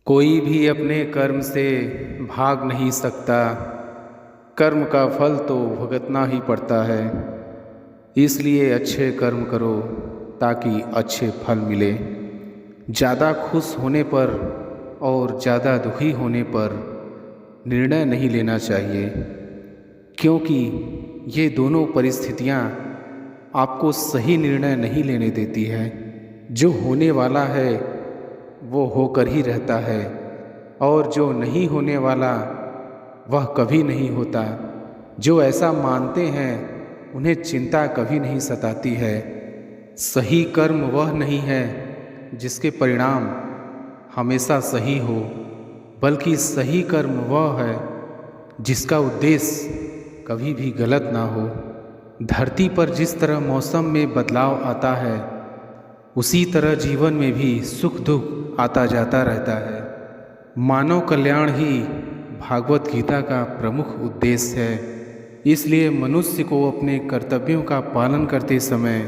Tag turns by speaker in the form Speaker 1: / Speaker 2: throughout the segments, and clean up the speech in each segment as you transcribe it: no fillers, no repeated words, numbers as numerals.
Speaker 1: कोई भी अपने कर्म से भाग नहीं सकता। कर्म का फल तो भुगतना ही पड़ता है। इसलिए अच्छे कर्म करो ताकि अच्छे फल मिले। ज़्यादा खुश होने पर और ज़्यादा दुखी होने पर निर्णय नहीं लेना चाहिए, क्योंकि ये दोनों परिस्थितियाँ आपको सही निर्णय नहीं लेने देती है। जो होने वाला है वो होकर ही रहता है, और जो नहीं होने वाला वह कभी नहीं होता। जो ऐसा मानते हैं उन्हें चिंता कभी नहीं सताती है। सही कर्म वह नहीं है जिसके परिणाम हमेशा सही हो, बल्कि सही कर्म वह है जिसका उद्देश्य कभी भी गलत ना हो। धरती पर जिस तरह मौसम में बदलाव आता है, उसी तरह जीवन में भी सुख दुख आता जाता रहता है। मानव कल्याण ही भागवत गीता का प्रमुख उद्देश्य है। इसलिए मनुष्य को अपने कर्तव्यों का पालन करते समय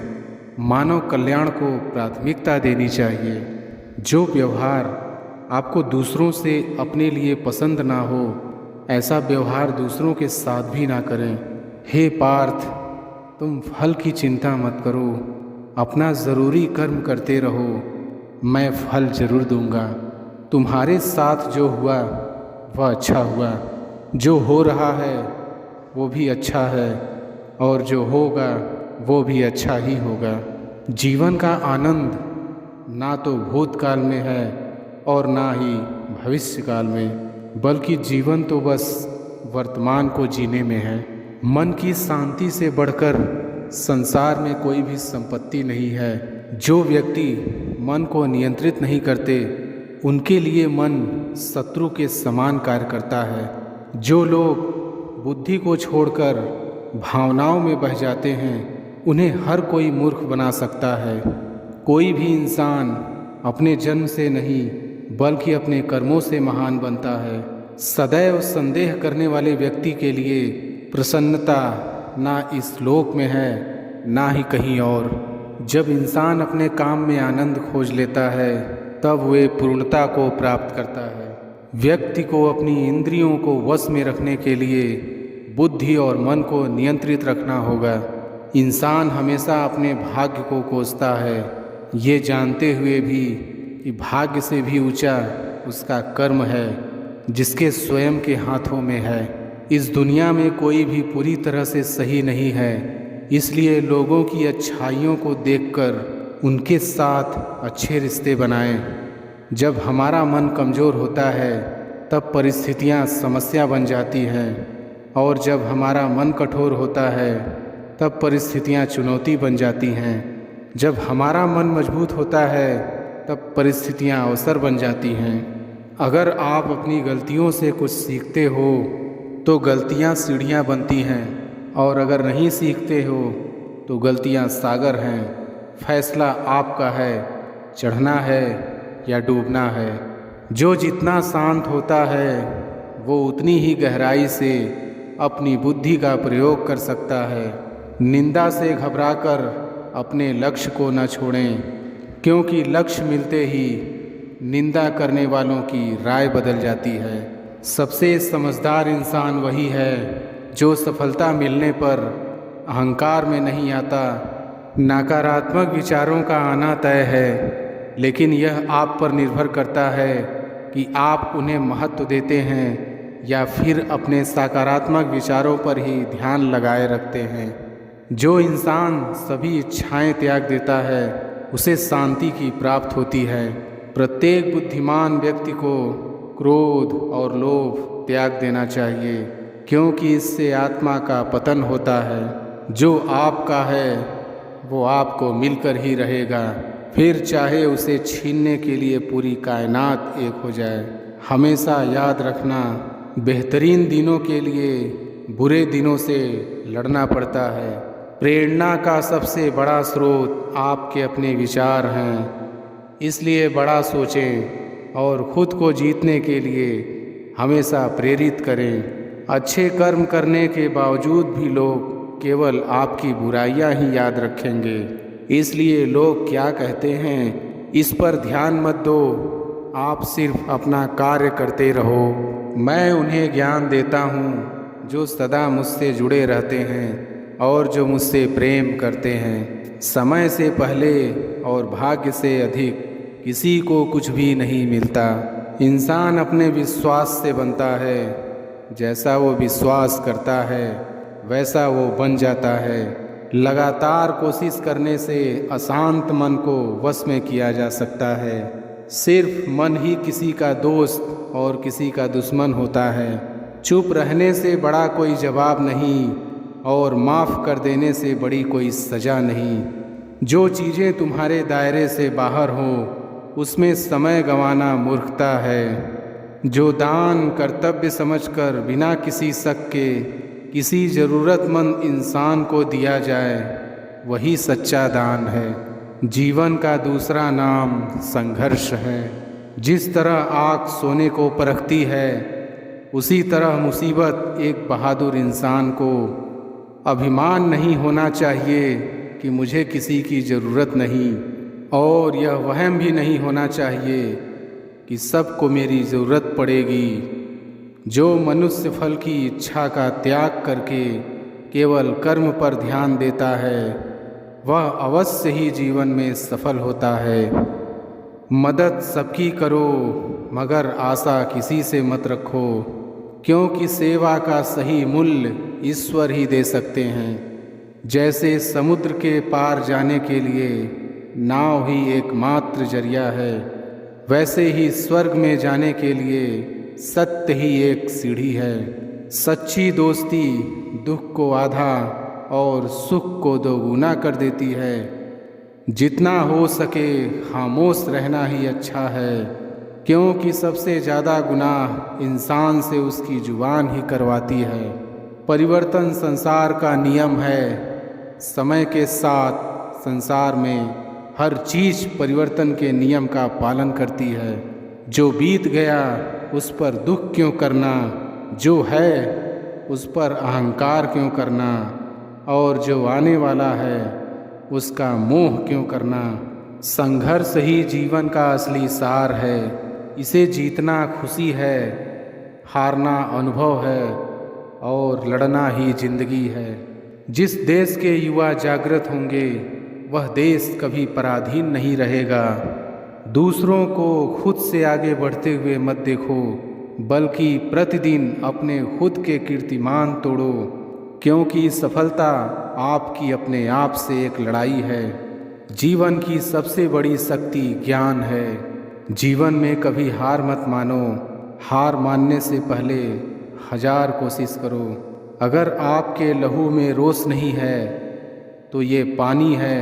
Speaker 1: मानव कल्याण को प्राथमिकता देनी चाहिए। जो व्यवहार आपको दूसरों से अपने लिए पसंद ना हो, ऐसा व्यवहार दूसरों के साथ भी ना करें। हे पार्थ, तुम फल की चिंता मत करो, अपना ज़रूरी कर्म करते रहो, मैं फल जरूर दूंगा। तुम्हारे साथ जो हुआ वह अच्छा हुआ, जो हो रहा है वो भी अच्छा है, और जो होगा वो भी अच्छा ही होगा। जीवन का आनंद ना तो भूतकाल में है और ना ही भविष्य काल में, बल्कि जीवन तो बस वर्तमान को जीने में है। मन की शांति से बढ़कर संसार में कोई भी संपत्ति नहीं है। जो व्यक्ति मन को नियंत्रित नहीं करते, उनके लिए मन शत्रु के समान कार्य करता है। जो लोग बुद्धि को छोड़कर भावनाओं में बह जाते हैं, उन्हें हर कोई मूर्ख बना सकता है। कोई भी इंसान अपने जन्म से नहीं बल्कि अपने कर्मों से महान बनता है। सदैव संदेह करने वाले व्यक्ति के लिए प्रसन्नता ना इस लोक में है ना ही कहीं और। जब इंसान अपने काम में आनंद खोज लेता है, तब वे पूर्णता को प्राप्त करता है। व्यक्ति को अपनी इंद्रियों को वश में रखने के लिए बुद्धि और मन को नियंत्रित रखना होगा। इंसान हमेशा अपने भाग्य को कोसता है, ये जानते हुए भी कि भाग्य से भी ऊंचा उसका कर्म है, जिसके स्वयं के हाथों में है। इस दुनिया में कोई भी पूरी तरह से सही नहीं है, इसलिए लोगों की अच्छाइयों को देखकर उनके साथ अच्छे रिश्ते बनाएं। जब हमारा मन कमज़ोर होता है, तब परिस्थितियां समस्या बन जाती हैं, और जब हमारा मन कठोर होता है, तब परिस्थितियां चुनौती बन जाती हैं। जब हमारा मन मजबूत होता है, तब परिस्थितियां अवसर बन जाती हैं। अगर आप अपनी गलतियों से कुछ सीखते हो तो गलतियां सीढ़ियां बनती हैं, और अगर नहीं सीखते हो तो गलतियां सागर हैं। फैसला आपका है, चढ़ना है या डूबना है। जो जितना शांत होता है वो उतनी ही गहराई से अपनी बुद्धि का प्रयोग कर सकता है। निंदा से घबराकर अपने लक्ष्य को न छोड़ें, क्योंकि लक्ष्य मिलते ही निंदा करने वालों की राय बदल जाती है। सबसे समझदार इंसान वही है जो सफलता मिलने पर अहंकार में नहीं आता। नकारात्मक विचारों का आना तय है, लेकिन यह आप पर निर्भर करता है कि आप उन्हें महत्व देते हैं या फिर अपने सकारात्मक विचारों पर ही ध्यान लगाए रखते हैं। जो इंसान सभी इच्छाएं त्याग देता है, उसे शांति की प्राप्त होती है। प्रत्येक बुद्धिमान व्यक्ति को क्रोध और लोभ त्याग देना चाहिए, क्योंकि इससे आत्मा का पतन होता है। जो आपका है वो आपको मिलकर ही रहेगा, फिर चाहे उसे छीनने के लिए पूरी कायनात एक हो जाए। हमेशा याद रखना, बेहतरीन दिनों के लिए बुरे दिनों से लड़ना पड़ता है। प्रेरणा का सबसे बड़ा स्रोत आपके अपने विचार हैं, इसलिए बड़ा सोचें और खुद को जीतने के लिए हमेशा प्रेरित करें। अच्छे कर्म करने के बावजूद भी लोग केवल आपकी बुराइयां ही याद रखेंगे, इसलिए लोग क्या कहते हैं इस पर ध्यान मत दो। आप सिर्फ अपना कार्य करते रहो। मैं उन्हें ज्ञान देता हूँ जो सदा मुझसे जुड़े रहते हैं और जो मुझसे प्रेम करते हैं। समय से पहले और भाग्य से अधिक किसी को कुछ भी नहीं मिलता। इंसान अपने विश्वास से बनता है। जैसा वो विश्वास करता है वैसा वो बन जाता है। लगातार कोशिश करने से अशांत मन को वश में किया जा सकता है। सिर्फ मन ही किसी का दोस्त और किसी का दुश्मन होता है। चुप रहने से बड़ा कोई जवाब नहीं और माफ़ कर देने से बड़ी कोई सज़ा नहीं। जो चीज़ें तुम्हारे दायरे से बाहर हो उसमें समय गंवाना मूर्खता है। जो दान कर्तव्य समझकर बिना किसी शक के किसी ज़रूरतमंद इंसान को दिया जाए वही सच्चा दान है। जीवन का दूसरा नाम संघर्ष है। जिस तरह आग सोने को परखती है उसी तरह मुसीबत एक बहादुर इंसान को अभिमान नहीं होना चाहिए कि मुझे किसी की ज़रूरत नहीं, और यह वहम भी नहीं होना चाहिए कि सबको मेरी ज़रूरत पड़ेगी। जो मनुष्य फल की इच्छा का त्याग करके केवल कर्म पर ध्यान देता है वह अवश्य ही जीवन में सफल होता है। मदद सबकी करो मगर आशा किसी से मत रखो, क्योंकि सेवा का सही मूल्य ईश्वर ही दे सकते हैं। जैसे समुद्र के पार जाने के लिए नाव ही एकमात्र जरिया है, वैसे ही स्वर्ग में जाने के लिए सत्य ही एक सीढ़ी है। सच्ची दोस्ती दुख को आधा और सुख को दोगुना कर देती है। जितना हो सके खामोश रहना ही अच्छा है, क्योंकि सबसे ज़्यादा गुनाह इंसान से उसकी जुबान ही करवाती है। परिवर्तन संसार का नियम है। समय के साथ संसार में हर चीज़ परिवर्तन के नियम का पालन करती है। जो बीत गया उस पर दुख क्यों करना, जो है उस पर अहंकार क्यों करना, और जो आने वाला है उसका मोह क्यों करना। संघर्ष ही जीवन का असली सार है। इसे जीतना खुशी है, हारना अनुभव है और लड़ना ही जिंदगी है। जिस देश के युवा जागृत होंगे वह देश कभी पराधीन नहीं रहेगा। दूसरों को खुद से आगे बढ़ते हुए मत देखो, बल्कि प्रतिदिन अपने खुद के कीर्तिमान तोड़ो, क्योंकि सफलता आपकी अपने आप से एक लड़ाई है। जीवन की सबसे बड़ी शक्ति ज्ञान है। जीवन में कभी हार मत मानो। हार मानने से पहले 1000 कोशिश करो। अगर आपके लहू में रोष नहीं है तो ये पानी है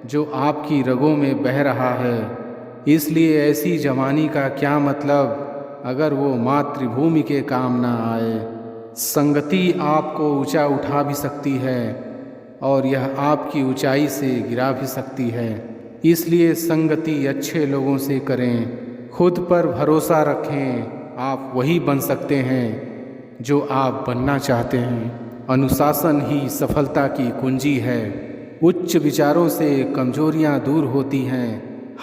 Speaker 1: जो आपकी रगों में बह रहा है। इसलिए ऐसी जवानी का क्या मतलब अगर वो मातृभूमि के काम ना आए। संगति आपको ऊंचा उठा भी सकती है और यह आपकी ऊंचाई से गिरा भी सकती है। इसलिए संगति अच्छे लोगों से करें। खुद पर भरोसा रखें। आप वही बन सकते हैं जो आप बनना चाहते हैं। अनुशासन ही सफलता की कुंजी है। उच्च विचारों से कमजोरियां दूर होती हैं।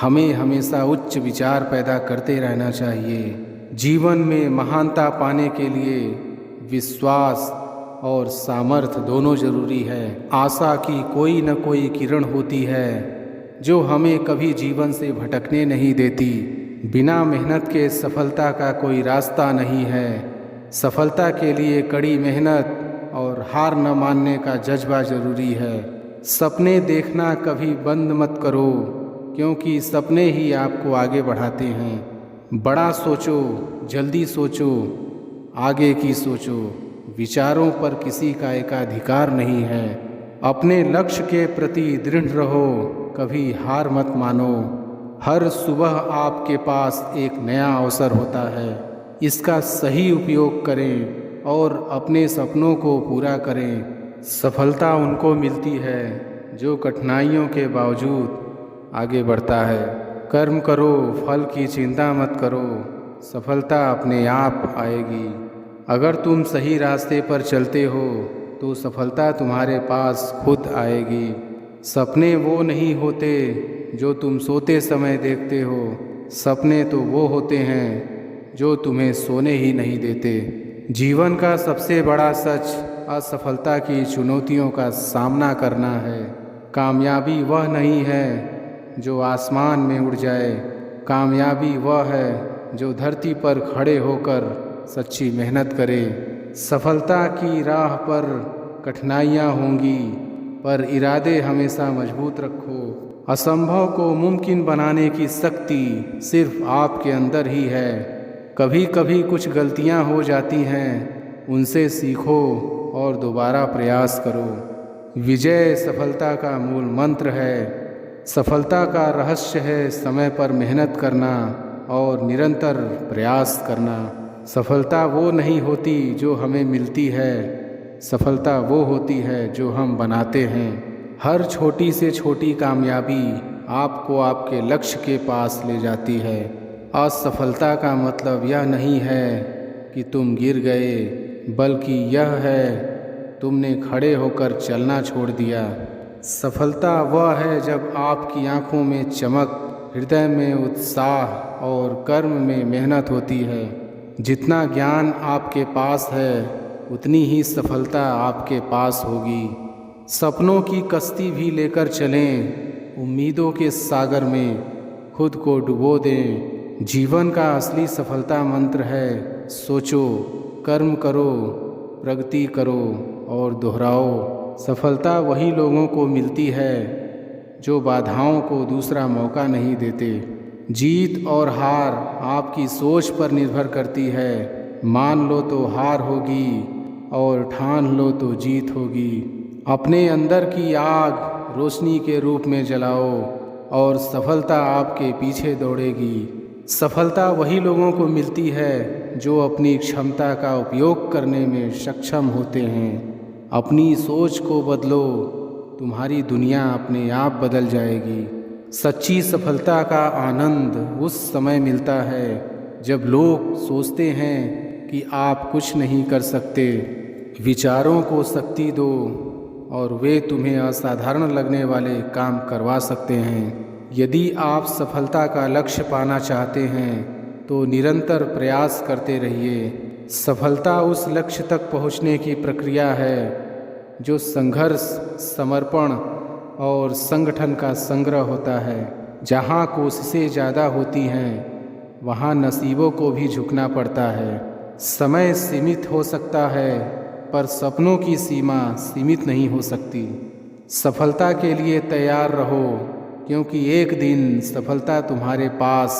Speaker 1: हमें हमेशा उच्च विचार पैदा करते रहना चाहिए। जीवन में महानता पाने के लिए विश्वास और सामर्थ्य दोनों जरूरी है। आशा की कोई न कोई किरण होती है जो हमें कभी जीवन से भटकने नहीं देती। बिना मेहनत के सफलता का कोई रास्ता नहीं है। सफलता के लिए कड़ी मेहनत और हार न मानने का जज्बा जरूरी है। सपने देखना कभी बंद मत करो, क्योंकि सपने ही आपको आगे बढ़ाते हैं। बड़ा सोचो, जल्दी सोचो, आगे की सोचो। विचारों पर किसी का एकाधिकार नहीं है। अपने लक्ष्य के प्रति दृढ़ रहो, कभी हार मत मानो। हर सुबह आपके पास एक नया अवसर होता है। इसका सही उपयोग करें और अपने सपनों को पूरा करें। सफलता उनको मिलती है जो कठिनाइयों के बावजूद आगे बढ़ता है। कर्म करो, फल की चिंता मत करो, सफलता अपने आप आएगी। अगर तुम सही रास्ते पर चलते हो तो सफलता तुम्हारे पास खुद आएगी। सपने वो नहीं होते जो तुम सोते समय देखते हो। सपने तो वो होते हैं जो तुम्हें सोने ही नहीं देते। जीवन का सबसे बड़ा सच असफलता की चुनौतियों का सामना करना है। कामयाबी वह नहीं है जो आसमान में उड़ जाए, कामयाबी वह है जो धरती पर खड़े होकर सच्ची मेहनत करे। सफलता की राह पर कठिनाइयाँ होंगी, पर इरादे हमेशा मजबूत रखो। असंभव को मुमकिन बनाने की शक्ति सिर्फ आपके अंदर ही है। कभी कभी कुछ गलतियाँ हो जाती हैं, उनसे सीखो और दोबारा प्रयास करो। विजय सफलता का मूल मंत्र है। सफलता का रहस्य है समय पर मेहनत करना और निरंतर प्रयास करना। सफलता वो नहीं होती जो हमें मिलती है, सफलता वो होती है जो हम बनाते हैं। हर छोटी से छोटी कामयाबी आपको आपके लक्ष्य के पास ले जाती है। असफलता का मतलब यह नहीं है कि तुम गिर गए, बल्कि यह है तुमने खड़े होकर चलना छोड़ दिया। सफलता वह है जब आपकी आंखों में चमक, हृदय में उत्साह और कर्म में मेहनत होती है। जितना ज्ञान आपके पास है, उतनी ही सफलता आपके पास होगी। सपनों की कश्ती भी लेकर चलें, उम्मीदों के सागर में खुद को डुबो दें। जीवन का असली सफलता मंत्र है सोचो, कर्म करो, प्रगति करो और दोहराओ। सफलता वही लोगों को मिलती है जो बाधाओं को दूसरा मौका नहीं देते। जीत और हार आपकी सोच पर निर्भर करती है। मान लो तो हार होगी और ठान लो तो जीत होगी। अपने अंदर की आग रोशनी के रूप में जलाओ और सफलता आपके पीछे दौड़ेगी। सफलता वही लोगों को मिलती है जो अपनी क्षमता का उपयोग करने में सक्षम होते हैं। अपनी सोच को बदलो, तुम्हारी दुनिया अपने आप बदल जाएगी। सच्ची सफलता का आनंद उस समय मिलता है जब लोग सोचते हैं कि आप कुछ नहीं कर सकते। विचारों को शक्ति दो और वे तुम्हें असाधारण लगने वाले काम करवा सकते हैं। यदि आप सफलता का लक्ष्य पाना चाहते हैं तो निरंतर प्रयास करते रहिए। सफलता उस लक्ष्य तक पहुंचने की प्रक्रिया है जो संघर्ष, समर्पण और संगठन का संग्रह होता है। जहाँ कोशिशें ज़्यादा होती हैं, वहाँ नसीबों को भी झुकना पड़ता है। समय सीमित हो सकता है, पर सपनों की सीमा सीमित नहीं हो सकती। सफलता के लिए तैयार रहो, क्योंकि एक दिन सफलता तुम्हारे पास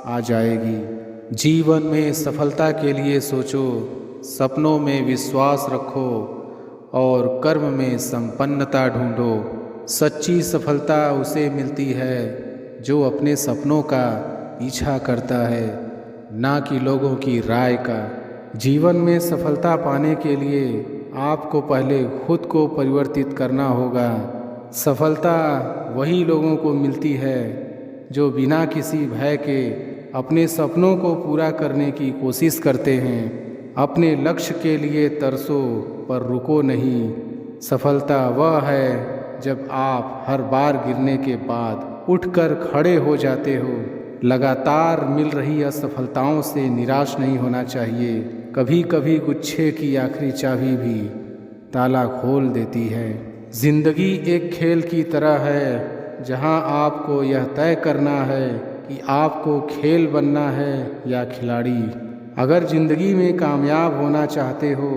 Speaker 1: आ जाएगी। जीवन में सफलता के लिए सोचो, सपनों में विश्वास रखो और कर्म में संपन्नता ढूंढो। सच्ची सफलता उसे मिलती है जो अपने सपनों का पीछा करता है, ना कि लोगों की राय का। जीवन में सफलता पाने के लिए आपको पहले खुद को परिवर्तित करना होगा। सफलता वही लोगों को मिलती है जो बिना किसी भय के अपने सपनों को पूरा करने की कोशिश करते हैं। अपने लक्ष्य के लिए तरसो, पर रुको नहीं। सफलता वह है जब आप हर बार गिरने के बाद उठकर खड़े हो जाते हो। लगातार मिल रही असफलताओं से निराश नहीं होना चाहिए। कभी कभी गुच्छे की आखिरी चाबी भी ताला खोल देती है। जिंदगी एक खेल की तरह है जहां आपको यह तय करना है कि आपको खेल बनना है या खिलाड़ी। अगर ज़िंदगी में कामयाब होना चाहते हो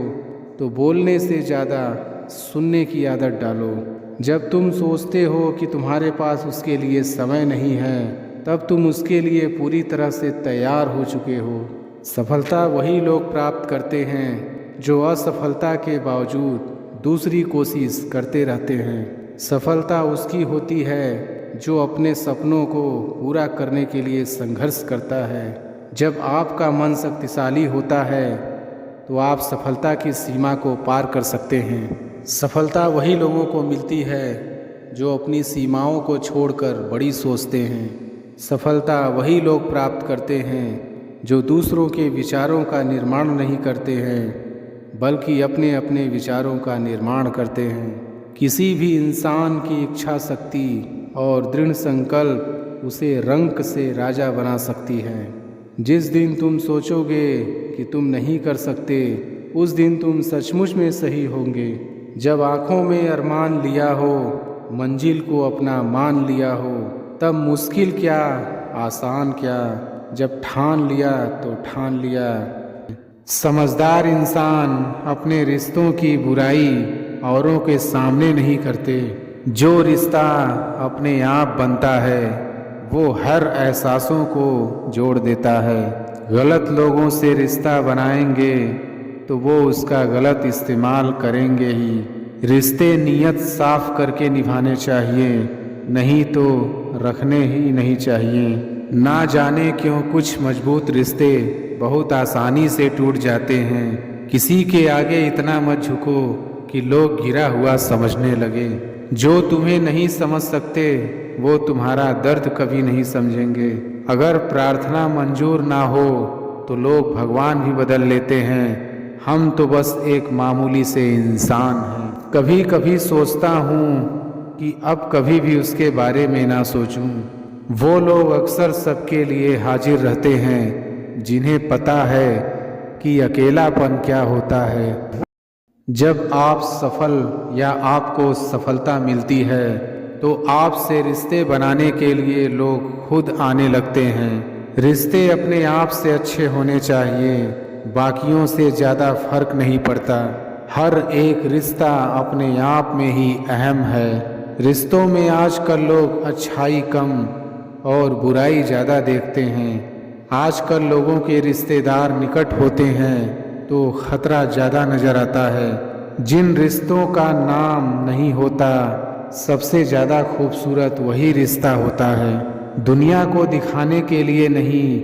Speaker 1: तो बोलने से ज़्यादा सुनने की आदत डालो। जब तुम सोचते हो कि तुम्हारे पास उसके लिए समय नहीं है, तब तुम उसके लिए पूरी तरह से तैयार हो चुके हो। सफलता वही लोग प्राप्त करते हैं जो असफलता के बावजूद दूसरी कोशिश करते रहते हैं। सफलता उसकी होती है जो अपने सपनों को पूरा करने के लिए संघर्ष करता है। जब आपका मन शक्तिशाली होता है तो आप सफलता की सीमा को पार कर सकते हैं। सफलता वही लोगों को मिलती है जो अपनी सीमाओं को छोड़कर बड़ी सोचते हैं। सफलता वही लोग प्राप्त करते हैं जो दूसरों के विचारों का निर्माण नहीं करते हैं, बल्कि अपने अपने विचारों का निर्माण करते हैं। किसी भी इंसान की इच्छा शक्ति और दृढ़ संकल्प उसे रंक से राजा बना सकती है। जिस दिन तुम सोचोगे कि तुम नहीं कर सकते, उस दिन तुम सचमुच में सही होंगे। जब आँखों में अरमान लिया हो, मंजिल को अपना मान लिया हो, तब मुश्किल क्या आसान क्या, जब ठान लिया तो ठान लिया। समझदार इंसान अपने रिश्तों की बुराई औरों के सामने नहीं करते। जो रिश्ता अपने आप बनता है वो हर एहसासों को जोड़ देता है। गलत लोगों से रिश्ता बनाएंगे तो वो उसका गलत इस्तेमाल करेंगे ही। रिश्ते नीयत साफ करके निभाने चाहिए, नहीं तो रखने ही नहीं चाहिए। ना जाने क्यों कुछ मजबूत रिश्ते बहुत आसानी से टूट जाते हैं। किसी के आगे इतना मत झुको कि लोग गिरा हुआ समझने लगे। जो तुम्हें नहीं समझ सकते वो तुम्हारा दर्द कभी नहीं समझेंगे। अगर प्रार्थना मंजूर ना हो तो लोग भगवान भी बदल लेते हैं। हम तो बस एक मामूली से इंसान हैं। कभी कभी सोचता हूँ कि अब कभी भी उसके बारे में ना सोचूं। वो लोग अक्सर सबके लिए हाजिर रहते हैं जिन्हें पता है कि अकेलापन क्या होता है। जब आप सफल या आपको सफलता मिलती है तो आपसे रिश्ते बनाने के लिए लोग खुद आने लगते हैं। रिश्ते अपने आप से अच्छे होने चाहिए, बाकियों से ज़्यादा फर्क नहीं पड़ता। हर एक रिश्ता अपने आप में ही अहम है। रिश्तों में आजकल लोग अच्छाई कम और बुराई ज़्यादा देखते हैं। आजकल लोगों के रिश्तेदार निकट होते हैं तो खतरा ज़्यादा नज़र आता है। जिन रिश्तों का नाम नहीं होता, सबसे ज़्यादा खूबसूरत वही रिश्ता होता है। दुनिया को दिखाने के लिए नहीं,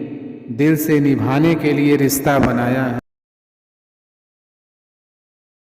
Speaker 1: दिल से निभाने के लिए रिश्ता बनाया है।